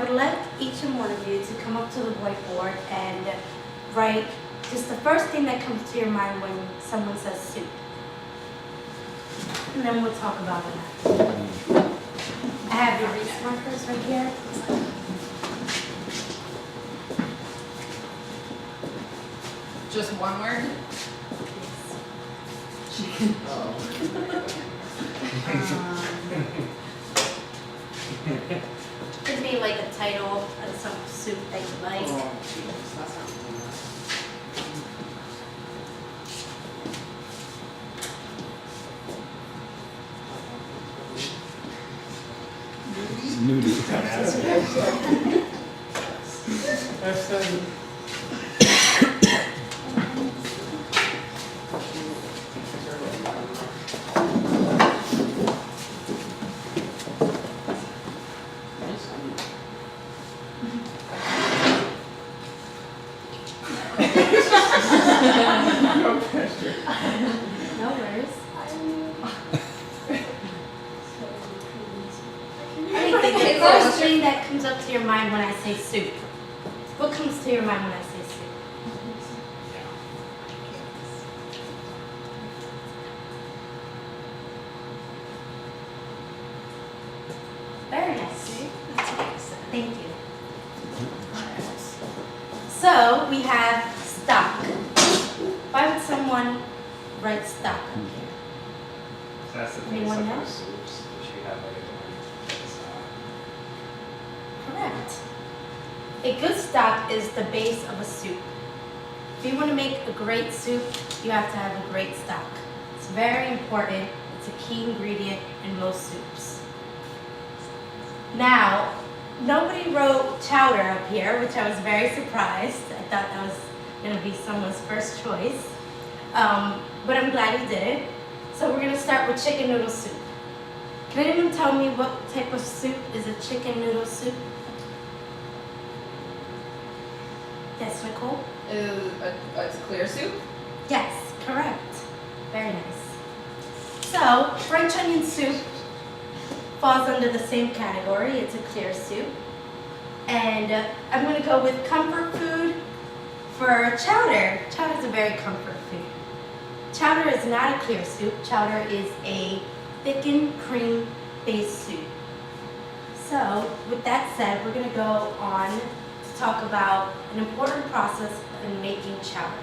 would like each and one of you to come up to the whiteboard and write just the first thing that comes to your mind when someone says soup. And then we'll talk about that. I have your erase markers right here. Just one word? Chicken. Could be like a title of some soup that you like. Noodle. No worries. Anything, the first thing that comes up to your mind when I say soup. What comes to your mind when I say soup? Very nice. Thank you. So we have stock. Why would someone write stock up here? That's the thing, Anyone like know? the soups that you have like a Correct. A good stock is the base of a soup. If you want to make a great soup, you have to have a great stock. It's very important. It's a key ingredient in most soups. Now, nobody wrote chowder up here, which I was very surprised. I thought that was going to be someone's first choice. But I'm glad you did it. So we're going to start with chicken noodle soup. Can anyone tell me what type of soup is a chicken noodle soup? Yes, Nicole? It's clear soup? Yes, correct. Very nice. So, French onion soup falls under the same category. It's a clear soup. And I'm going to go with comfort food for chowder. Chowder is a very comfort food. Chowder is not a clear soup. Chowder is a thickened cream-based soup. So, with that said, we're going to go on to talk about an important process in making chowder.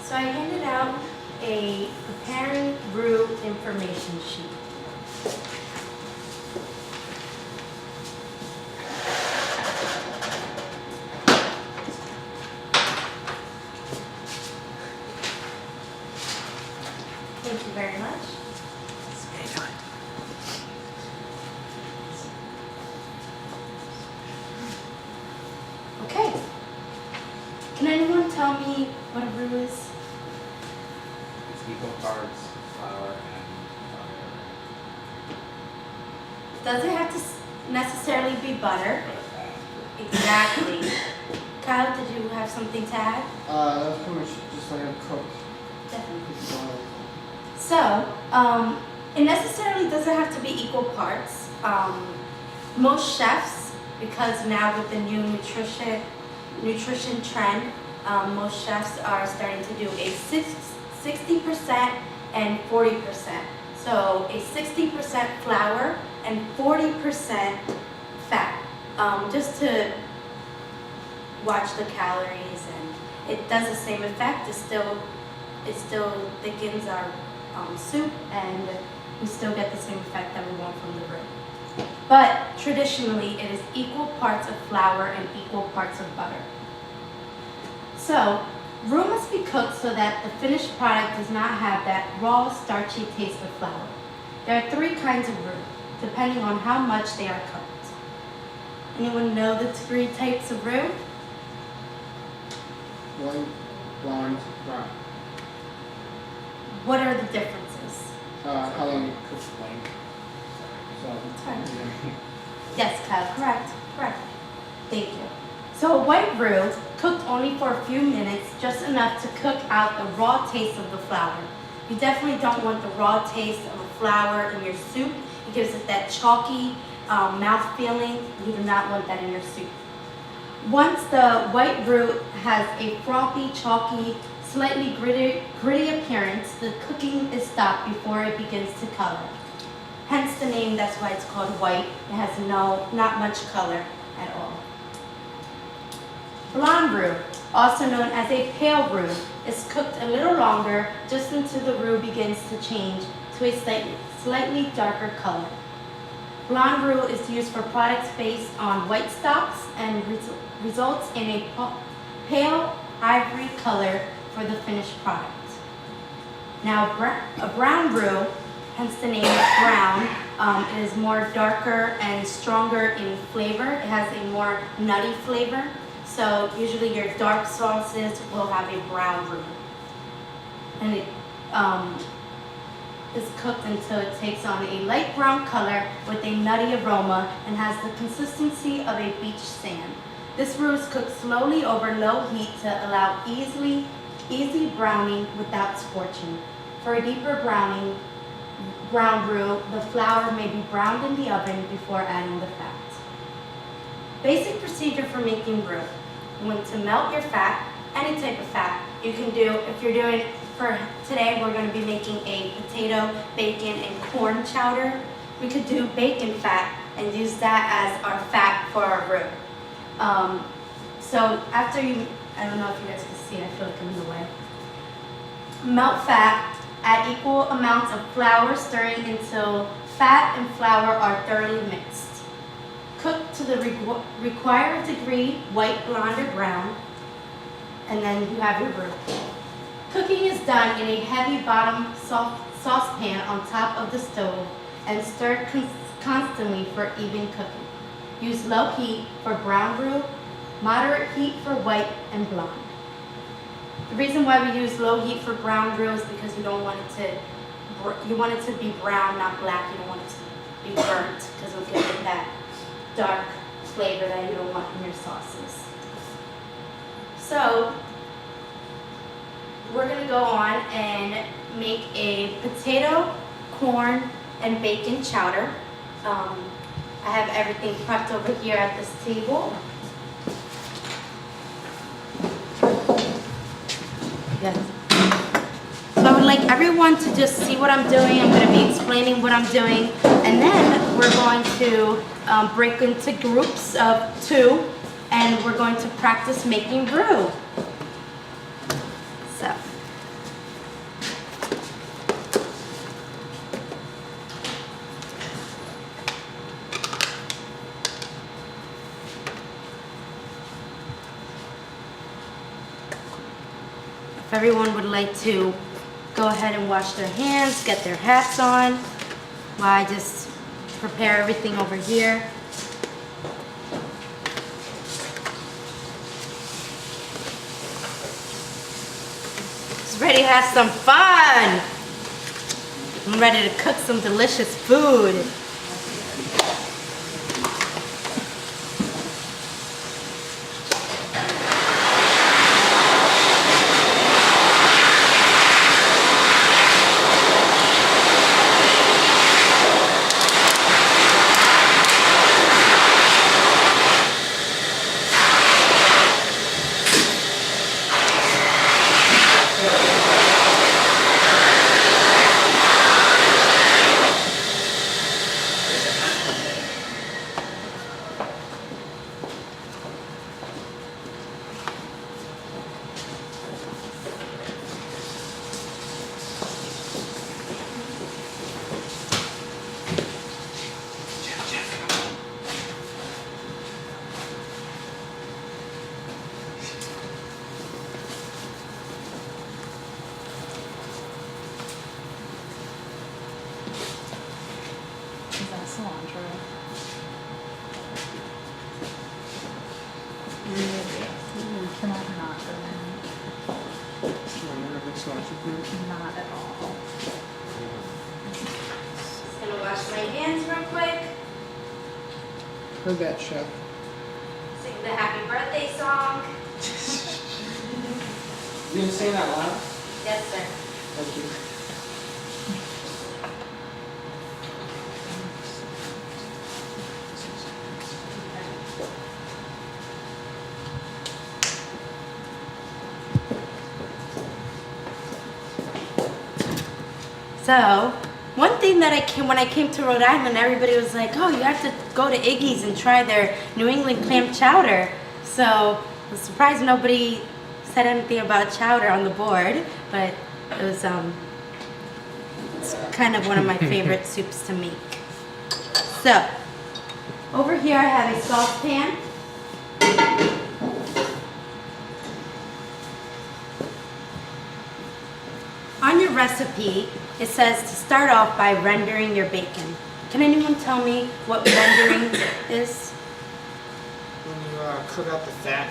So I handed out a preparing roux information sheet. Thank you very much. Okay. Can anyone tell me what a roux is? It's equal parts flour and Does it have to necessarily be butter? butter. Exactly. Kyle, did you have something to add? That's pretty much just like a cook. Definitely. So, it necessarily doesn't have to be equal parts. Most chefs, because now with the new nutrition trend, most chefs are starting to do a 60% and 40%. So a 60% flour and 40% fat, just to watch the calories, and it does the same effect. It still thickens our soup, and we still get the same effect that we want from the roux. But traditionally, it is equal parts of flour and equal parts of butter. So, roux must be cooked so that the finished product does not have that raw, starchy taste of flour. There are 3 kinds of roux, depending on how much they are cooked. Anyone know the 3 types of roux? White, blonde, brown. What are the differences? How long you cook? Length. Sorry. Yes, Kyle, correct, correct. Thank you. So a white roux, cooked only for a few minutes, just enough to cook out the raw taste of the flour. You definitely don't want the raw taste of a flour in your soup. It gives it that chalky mouth feeling. You do not want that in your soup. Once the white roux has a frothy, chalky, slightly gritty appearance, the cooking is stopped before it begins to color. Hence the name, that's why it's called white. It has not much color at all. Blonde roux, also known as a pale roux, is cooked a little longer just until the roux begins to change to a slightly darker color. Blonde roux is used for products based on white stocks and results in a pale ivory color for the finished product. Now, a brown roux, hence the name brown, it is more darker and stronger in flavor. It has a more nutty flavor. So usually your dark sauces will have a brown roux. And it is cooked until it takes on a light brown color with a nutty aroma and has the consistency of a beach sand. This roux is cooked slowly over low heat to allow easy browning without scorching. For a deeper brown roux, the flour may be browned in the oven before adding the fat. Basic procedure for making roux. You want to melt your fat, any type of fat. You can do, if you're doing, for today we're going to be making a potato, bacon, and corn chowder. We could do bacon fat and use that as our fat for our roux. So after you, I don't know if you guys can see, I feel like I'm in the way. Melt fat, add equal amounts of flour, stirring until fat and flour are thoroughly mixed. Cook to the required degree, white, blonde, or brown, and then you have your roux. Cooking is done in a heavy bottom saucepan on top of the stove and stirred constantly for even cooking. Use low heat for brown roux, moderate heat for white and blonde. The reason why we use low heat for brown roux is because you don't want it you want it to be brown, not black. You don't want it to be burnt because it'll give it that dark flavor that you don't want in your sauces. So we're gonna go on and make a potato, corn, and bacon chowder. I have everything prepped over here at this table. Yes. So I would like everyone to just see what I'm doing. I'm going to be explaining what I'm doing, and then we're going to break into groups of 2, and we're going to practice making roux. So. If everyone would like to go ahead and wash their hands, get their hats on, while I just prepare everything over here. Just ready to have some fun. I'm ready to cook some delicious food. Is that cilantro? Can I not go in? Not at all. Just gonna wash my hands real quick. Heard that, chef. Sing the happy birthday song. You didn't say that loud? Yes, sir. Thank you. So, one thing that when I came to Rhode Island, everybody was like, "Oh, you have to go to Iggy's and try their New England clam chowder." So, I was surprised nobody said anything about chowder on the board, but it was it's kind of one of my favorite soups to make. So, over here I have a saucepan. On your recipe, it says to start off by rendering your bacon. Can anyone tell me what rendering is? When you cook out the fat,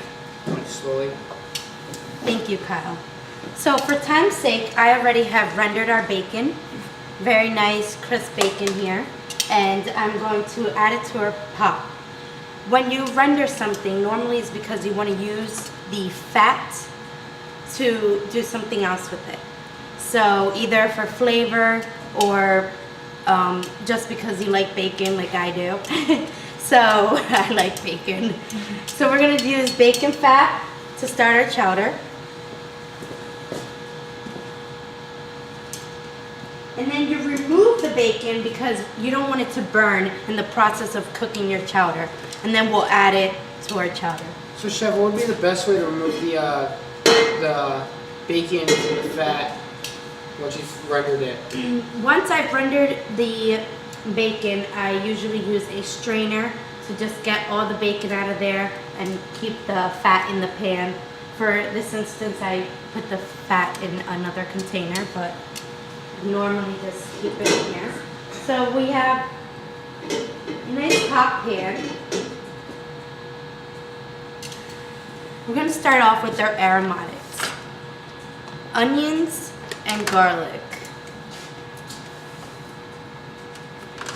like slowly. Thank you, Kyle. So for time's sake, I already have rendered our bacon. Very nice, crisp bacon here. And I'm going to add it to our pot. When you render something, normally it's because you want to use the fat to do something else with it. So either for flavor or just because you like bacon like I do. So I like bacon. So we're going to use bacon fat to start our chowder. And then you remove the bacon because you don't want it to burn in the process of cooking your chowder. And then we'll add it to our chowder. So, chef, what would be the best way to remove the bacon from the fat once you've rendered it? Once I've rendered the bacon, I usually use a strainer to just get all the bacon out of there and keep the fat in the pan. For this instance, I put the fat in another container, but normally just keep it in here. So we have a nice hot pan. We're going to start off with our aromatics. Onions and garlic.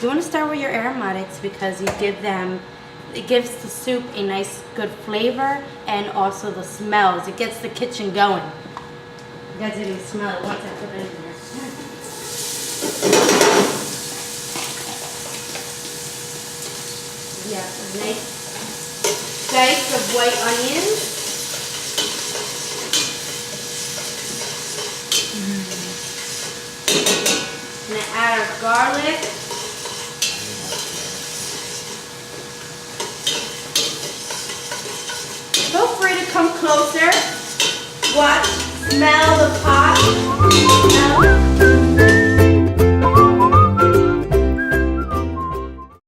You want to start with your aromatics because it gives the soup a nice good flavor and also the smells. It gets the kitchen going. You guys didn't smell it once I put it in there. Yeah, a nice dice of white onions. I'm gonna add our garlic. Feel free to come closer. Watch, smell the pot. Smell.